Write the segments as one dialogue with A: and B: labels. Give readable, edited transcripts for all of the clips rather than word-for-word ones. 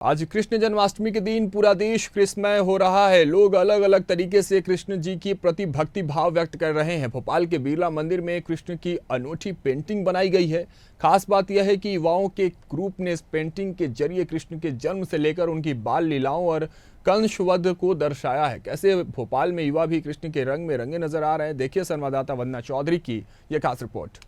A: आज कृष्ण जन्माष्टमी के दिन पूरा देश कृष्णमय हो रहा है। लोग अलग अलग तरीके से कृष्ण जी के प्रति भक्ति भाव व्यक्त कर रहे हैं। भोपाल के बिरला मंदिर में कृष्ण की अनोखी पेंटिंग बनाई गई है। खास बात यह है कि युवाओं के ग्रुप ने इस पेंटिंग के जरिए कृष्ण के जन्म से लेकर उनकी बाल लीलाओं और कंस वध को दर्शाया है। कैसे भोपाल में युवा भी कृष्ण के रंग में रंगे नजर आ रहे हैं, देखिए संवाददाता वंदना चौधरी की यह खास रिपोर्ट।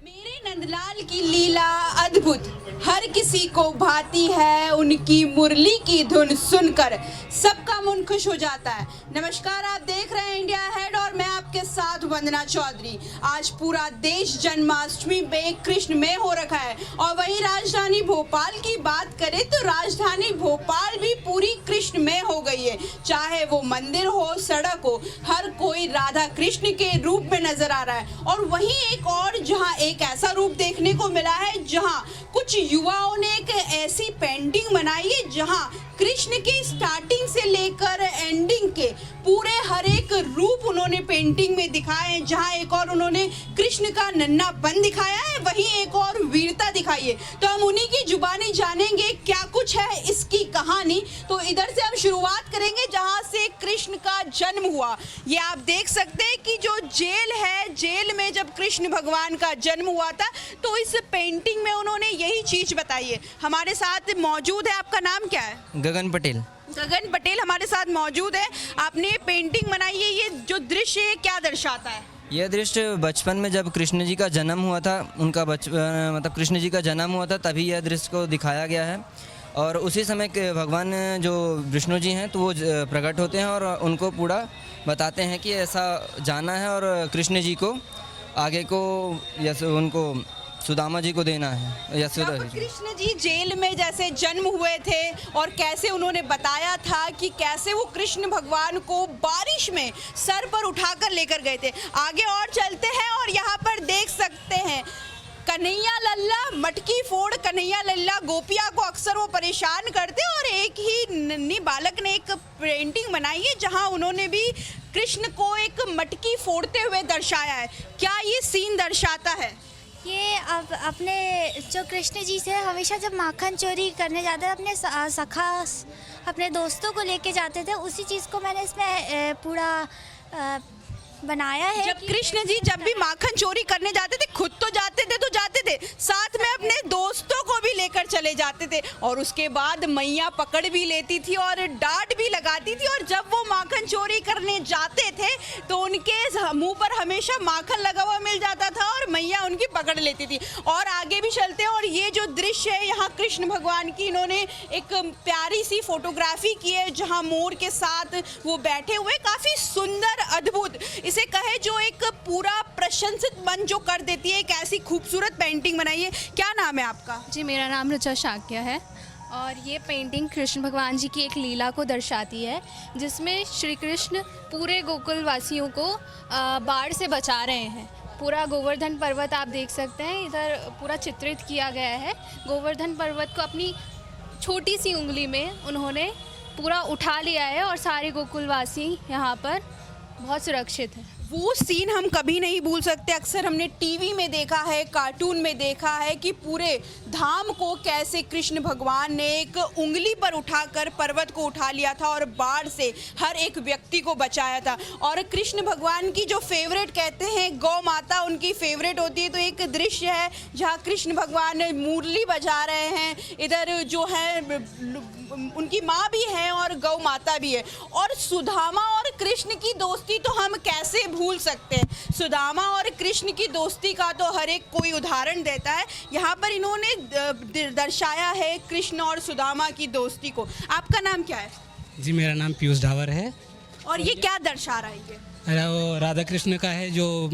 B: मेरे नंदलाल की लीला अद्भुत, हर किसी को भाती है। उनकी मुरली की धुन सुनकर सबका मन खुश हो जाता है। नमस्कार, आप देख रहे हैं इंडिया हेड और मैं आपके साथ वंदना चौधरी। आज पूरा देश जन्माष्टमी में कृष्ण में हो रखा है और वहीं राजधानी भोपाल की बात करें तो राजधानी भोपाल भी पूरी कृष्ण में हो गई है। चाहे वो मंदिर हो, सड़क हो, हर कोई राधा कृष्ण के रूप में नजर आ रहा है। और वहीं एक और जहां एक ऐसा रूप देखने को मिला है जहां कुछ युवाओं ने एक ऐसी पेंटिंग बनाई है जहां कृष्ण की स्टार्टिंग से लेकर एंडिंग के पूरे हर एक रूप उन्होंने पेंटिंग में दिखाए हैं। जहां एक और उन्होंने कृष्ण का नन्हापन दिखाया है, वहीं एक और वीरता दिखाई है। तो हम उन्हीं की जुबानी जानेंगे क्या कुछ है इसकी कहानी। तो इधर से हम शुरुआत करेंगे जहां से कृष्ण का जन्म हुआ। ये आप देख सकते हैं कि जो जेल है, जेल में जब कृष्ण भगवान का जन्म हुआ था तो इस पेंटिंग में उन्होंने यही चीज बताई है। हमारे साथ मौजूद है, आपका नाम क्या है?
C: गगन पटेल।
B: गगन पटेल हमारे साथ मौजूद है। आपने पेंटिंग बनाई है, ये जो दृश्य है क्या दर्शाता है?
C: यह दृश्य बचपन में जब कृष्ण जी का जन्म हुआ था, उनका मतलब कृष्ण जी का जन्म हुआ था, तभी यह दृश्य को दिखाया गया है। और उसी समय के भगवान जो विष्णु जी हैं तो वो प्रकट होते हैं और उनको पूरा बताते हैं कि ऐसा जाना है और कृष्ण जी को आगे को उनको सुदामा जी को देना है। यशोदा जी।
B: कृष्ण जी जेल में जैसे जन्म हुए थे और कैसे उन्होंने बताया था कि कैसे वो कृष्ण भगवान को बारिश में सर पर उठाकर लेकर गए थे। आगे और चलते हैं और यहाँ पर देख सकते हैं कन्हैया लल्ला मटकी फोड़ कन्हैया लल्ला गोपिया को अक्सर वो परेशान करते और एक ही नन्ही बालक ने एक पेंटिंग बनाई है जहाँ उन्होंने भी कृष्ण को एक मटकी फोड़ते हुए दर्शाया है। क्या ये सीन दर्शाता है?
D: ये अब अपने जो कृष्ण जी से हमेशा जब माखन चोरी करने जाते थे, अपने सखा अपने दोस्तों को लेके जाते थे, उसी चीज़ को मैंने इसमें पूरा बनाया है।
B: जब कृष्ण जी जब भी माखन चोरी करने जाते थे, खुद तो जाते थे, साथ में अपने दोस्तों को भी लेकर चले जाते थे और उसके बाद मैया पकड़ भी लेती थी और डांट भी लगाती थी। और जब वो माखन चोरी करने जाते थे तो उनके मुंह पर हमेशा माखन लगा हुआ मिल जाता था और मैया उनकी पकड़ लेती थी। और आगे भी चलते हैं और ये जो दृश्य है यहाँ कृष्ण भगवान की इन्होंने एक प्यारी सी फोटोग्राफी की है जहाँ मोर के साथ वो बैठे हुए, काफी सुंदर अद्भुत इसे कहे जो एक पूरा प्रशंसित मन जो कर देती है। एक ऐसी खूबसूरत पेंटिंग बनाई है। क्या नाम है आपका?
E: जी, मेरा नाम ऋचा शाक्य है और ये पेंटिंग कृष्ण भगवान जी की एक लीला को दर्शाती है जिसमें श्री कृष्ण पूरे गोकुल वासियों को बाढ़ से बचा रहे हैं। पूरा गोवर्धन पर्वत आप देख सकते हैं, इधर पूरा चित्रित किया गया है। गोवर्धन पर्वत को अपनी छोटी सी उंगली में उन्होंने पूरा उठा लिया है और सारे गोकुलवासी यहाँ पर बहुत सुरक्षित हैं।
B: वो सीन हम कभी नहीं भूल सकते। अक्सर हमने टीवी में देखा है, कार्टून में देखा है कि पूरे धाम को कैसे कृष्ण भगवान ने एक उंगली पर उठाकर पर्वत को उठा लिया था और बाढ़ से हर एक व्यक्ति को बचाया था। और कृष्ण भगवान की जो फेवरेट कहते हैं गौ माता उनकी फेवरेट होती है। तो एक दृश्य है जहाँ कृष्ण भगवान मुरली बजा रहे हैं, इधर जो है उनकी माँ भी है और गौ माता भी है। और सुदामा और कृष्ण की दोस्ती तो हम कैसे भूल सकते हैं। सुदामा और कृष्ण की दोस्ती का तो हर एक कोई उदाहरण देता है। यहाँ पर इन्होंने दर्शाया है कृष्ण और सुदामा की दोस्ती को। आपका नाम क्या है?
F: जी, मेरा नाम पीयूष ढावर है।
B: और ये क्या दर्शा रहा है? ये
F: वो राधा कृष्ण का है जो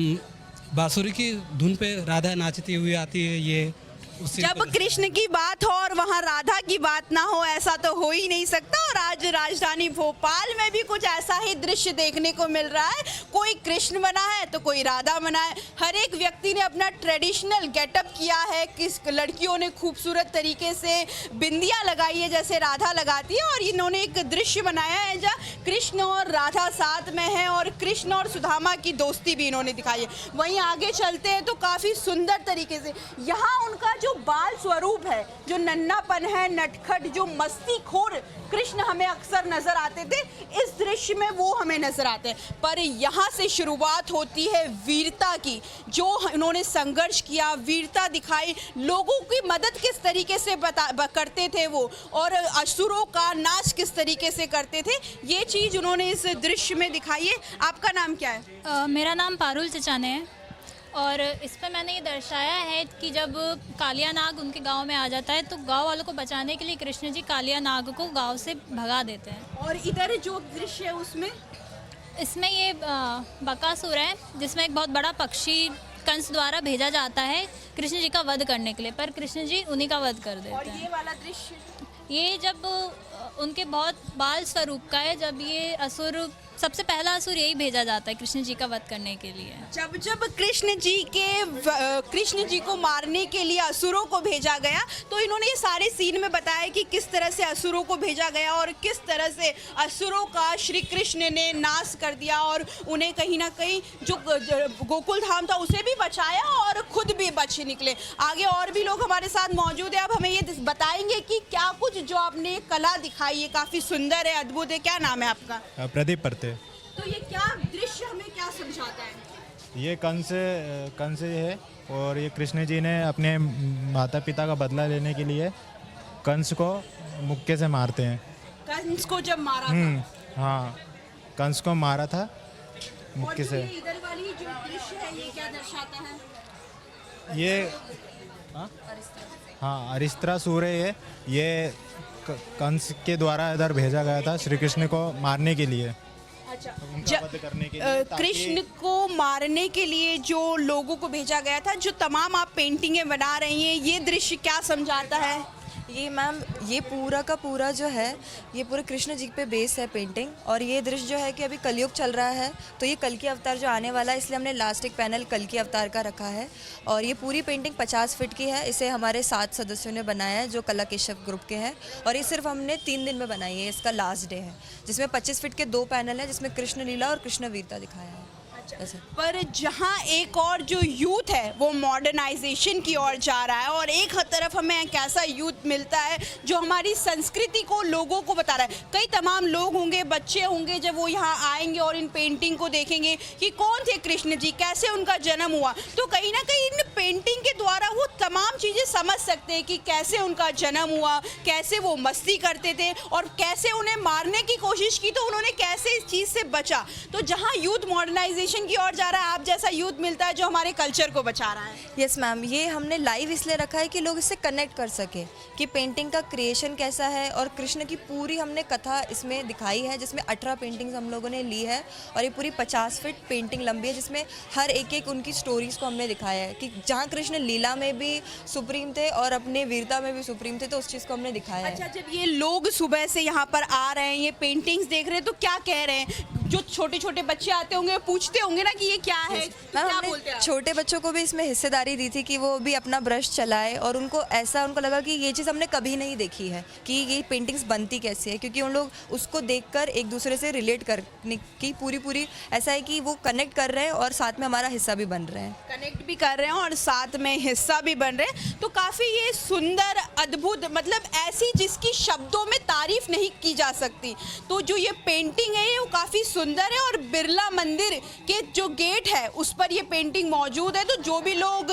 F: बांसुरी की धुन पे राधा नाचती हुई आती है। ये
B: जब कृष्ण की बात हो और वहाँ राधा की बात ना हो, ऐसा तो हो ही नहीं सकता। और आज राजधानी भोपाल में भी कुछ ऐसा ही दृश्य देखने को मिल रहा है। कोई कृष्ण बना है तो कोई राधा बना है। हर एक व्यक्ति ने अपना ट्रेडिशनल गेटअप किया है। किस लड़कियों ने खूबसूरत तरीके से बिंदियाँ लगाई है जैसे राधा लगाती है। और इन्होंने एक दृश्य बनाया है जहाँ कृष्ण और राधा साथ में है और कृष्ण और सुदामा की दोस्ती भी इन्होंने दिखाई है। वहीं आगे चलते हैं तो काफ़ी सुंदर तरीके से यहाँ उनका जो जो बाल स्वरूप है, जो नन्नापन है, नटखट, जो मस्तीखोर कृष्ण हमें अक्सर नजर आते थे, इस दृश्य में वो हमें नजर आते हैं। पर यहाँ से शुरुआत होती है वीरता की, जो उन्होंने संघर्ष किया, वीरता दिखाई, लोगों की मदद किस तरीके से करते थे वो, और असुरों का नाश किस तरीके से करते थे, ये चीज़ उन्होंने इस दृश्य में दिखाई है। आपका नाम क्या है?
G: मेरा नाम पारुल चचाने है और इस पर मैंने ये दर्शाया है कि जब कालिया नाग उनके गांव में आ जाता है तो गांव वालों को बचाने के लिए कृष्ण जी कालिया नाग को गांव से भगा देते हैं।
B: और इधर जो दृश्य है उसमें
G: इसमें ये बकासुर है, जिसमें एक बहुत बड़ा पक्षी कंस द्वारा भेजा जाता है कृष्ण जी का वध करने के लिए, पर कृष्ण जी उन्हीं का वध कर देते
B: और
G: हैं।
B: ये वाला दृश्य,
G: ये जब उनके बहुत बाल स्वरूप का है, जब ये असुर, सबसे पहला असुर यही भेजा जाता है कृष्ण जी का वध करने के लिए।
B: जब जब कृष्ण जी को मारने के लिए असुरों को भेजा गया, तो इन्होंने ये सारे सीन में बताया कि किस तरह से असुरों को भेजा गया और किस तरह से असुरों का श्री कृष्ण ने नाश कर दिया और उन्हें कहीं ना कहीं जो गोकुल धाम था उसे भी बचाया और खुद भी बच निकले। आगे और भी लोग हमारे साथ मौजूद है, अब हमें ये बताएंगे कि क्या कुछ जो आपने कला दिखाई है काफ़ी सुंदर है, अद्भुत है। क्या नाम है आपका?
H: प्रदीप परते।
B: तो ये क्या दृश्य हमें क्या समझाता है?
H: ये कंस है और ये कृष्ण जी ने अपने माता पिता का बदला लेने के लिए कंस को मुक्के से मारते हैं।
B: कंस को जब मारा था,
H: हाँ, कंस को मारा था मुक्के से।
B: ये इधर वाली जो दृश्य है ये क्या दर्शाता है?
H: ये हाँ, अरिस्त्रासुर है ये कंस के द्वारा इधर भेजा गया था श्री कृष्ण को मारने के लिए।
B: अच्छा,
H: उनका वध करने के लिए,
B: कृष्ण को मारने के लिए जो लोगों को भेजा गया था, जो तमाम आप पेंटिंगें बना रही हैं, ये दृश्य क्या समझाता है?
I: ये मैम, ये पूरा का पूरा जो है ये पूरे कृष्ण जी पे बेस है पेंटिंग। और ये दृश्य जो है कि अभी कलयुग चल रहा है, तो ये कल की अवतार जो आने वाला है, इसलिए हमने लास्ट एक पैनल कल की अवतार का रखा है। और ये पूरी पेंटिंग 50 फीट की है। इसे हमारे 7 सदस्यों ने बनाया है जो कला केशव ग्रुप के हैं, और ये सिर्फ हमने 3 दिन में बनाई है। इसका लास्ट डे है जिसमें 25 फीट के 2 पैनल हैं, जिसमें कृष्ण लीला और कृष्ण वीरता दिखाया है।
B: पर जहाँ एक और जो यूथ है वो मॉडर्नाइजेशन की ओर जा रहा है, और एक तरफ हमें एक ऐसा यूथ मिलता है जो हमारी संस्कृति को लोगों को बता रहा है। कई तमाम लोग होंगे, बच्चे होंगे, जब वो यहाँ आएंगे और इन पेंटिंग को देखेंगे कि कौन थे कृष्ण जी, कैसे उनका जन्म हुआ, तो कहीं ना कहीं इन पेंटिंग के द्वारा वो तमाम चीज़ें समझ सकते हैं कि कैसे उनका जन्म हुआ, कैसे वो मस्ती करते थे और कैसे उन्हें मारने की कोशिश की तो उन्होंने कैसे इस चीज़ से बचा। तो जहाँ यूथ मॉडर्नाइजेशन की ओर जा रहा है, आप जैसा यूथ मिलता है जो हमारे कल्चर को बचा रहा है।
I: यस मैम, ये हमने लाइव इसलिए रखा है कि लोग इससे कनेक्ट कर सके कि पेंटिंग का क्रिएशन कैसा है, और कृष्ण की पूरी हमने कथा इसमें दिखाई है, जिसमें 18 पेंटिंग्स हम लोगों ने ली है। और ये पूरी 50 फीट पेंटिंग लंबी है, जिसमें हर एक उनकी स्टोरीज को हमने दिखाया है कि जहाँ कृष्ण लीला में भी सुप्रीम थे और अपने वीरता में भी सुप्रीम थे, तो उस चीज़ को हमने दिखाया है।
B: अच्छा, जब ये लोग सुबह से यहाँ पर आ रहे हैं, ये पेंटिंग्स देख रहे हैं, तो क्या कह रहे हैं? जो छोटे छोटे बच्चे आते होंगे पूछते होंगे ना कि ये क्या है, तो क्या बोलते हैं?
I: छोटे बच्चों को भी इसमें हिस्सेदारी दी थी कि वो भी अपना ब्रश चलाए, और उनको लगा कि ये चीज़ हमने कभी नहीं देखी है कि ये पेंटिंग्स बनती कैसे है, क्योंकि उन लोग उसको देखकर एक दूसरे से रिलेट करने की पूरी ऐसा है कि वो कनेक्ट कर रहे हैं और साथ में हमारा हिस्सा भी बन रहे हैं,
B: कनेक्ट भी कर रहे हैं और साथ में हिस्सा भी बन रहे हैं। तो काफ़ी ये सुंदर, अद्भुत, मतलब ऐसी जिसकी शब्दों में तारीफ नहीं की जा सकती। तो जो ये पेंटिंग है वो काफ़ी सुंदर है, और बिरला मंदिर के जो गेट है उस पर ये पेंटिंग मौजूद है। तो जो भी लोग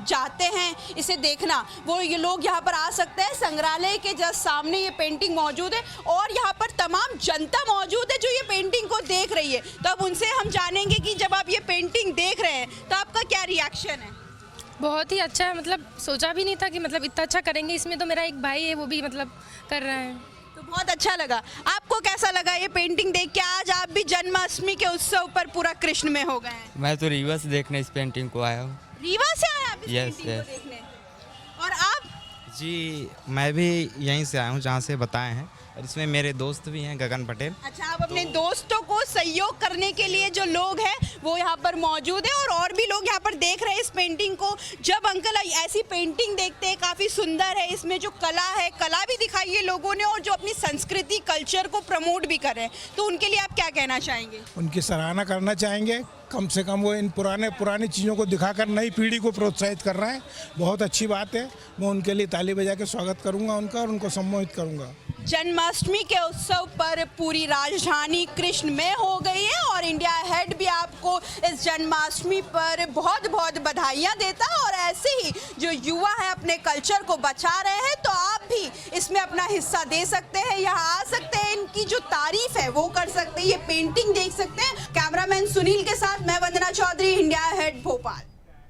B: जाते हैं इसे देखना, वो ये लोग यहाँ पर आ सकते हैं। संग्रहालय के जस्ट सामने ये पेंटिंग मौजूद है और यहाँ पर तमाम जनता मौजूद है जो ये पेंटिंग को देख रही है। तो अब उनसे हम जानेंगे कि जब आप ये पेंटिंग देख रहे हैं तो आपका क्या रिएक्शन है?
J: बहुत ही अच्छा है, मतलब सोचा भी नहीं था कि मतलब इतना अच्छा करेंगे। इसमें तो मेरा एक भाई है, वो भी मतलब कर रहा है,
B: तो बहुत अच्छा लगा। आपको कैसा लगा ये पेंटिंग देख के? आज आप भी जन्माष्टमी के उत्सव पर पूरा कृष्ण में हो गए हैं।
C: मैं तो रीवा से देखने इस पेंटिंग को आया हूँ।
B: रीवा से आए आप इस
C: Yes,
B: पेंटिंग
C: yes.
B: को देखने? और आप?
K: जी, मैं भी यहीं से आया हूँ जहाँ से बताए हैं, और इसमें मेरे दोस्त भी हैं, गगन पटेल।
B: अच्छा, आप अपने दोस्तों को को सहयोग करने के लिए जो लोग हैं वो यहाँ पर मौजूद है और भी लोग यहाँ पर देख रहे हैं इस पेंटिंग को। जब अंकल ऐसी पेंटिंग देखते हैं, काफ़ी सुंदर है, इसमें जो कला है, कला भी दिखाई है लोगों ने और जो अपनी संस्कृति कल्चर को प्रमोट भी कर रहे हैं, तो उनके लिए आप क्या कहना चाहेंगे?
L: उनकी सराहना करना चाहेंगे। कम से कम वो इन पुरानी चीज़ों को दिखाकर नई पीढ़ी को प्रोत्साहित कर रहे हैं, बहुत अच्छी बात है। मैं उनके लिए ताली बजा के स्वागत करूंगा उनका और उनको सम्मानित करूंगा।
B: जन्माष्टमी के उत्सव पर पूरी राजधानी कृष्णमय हो गई है और इंडिया हेड भी आपको इस जन्माष्टमी पर बहुत बहुत बधाइयाँ देता है और ऐसे ही जो युवा है अपने कल्चर को बचा रहे हैं, तो आप भी इसमें अपना हिस्सा दे सकते हैं, यहाँ आ सकते हैं, इनकी जो तारीफ है वो कर सकते हैं, ये पेंटिंग देख सकते हैं। कैमरामैन सुनील के साथ मैं वंदना चौधरी, इंडिया हेड भोपाल।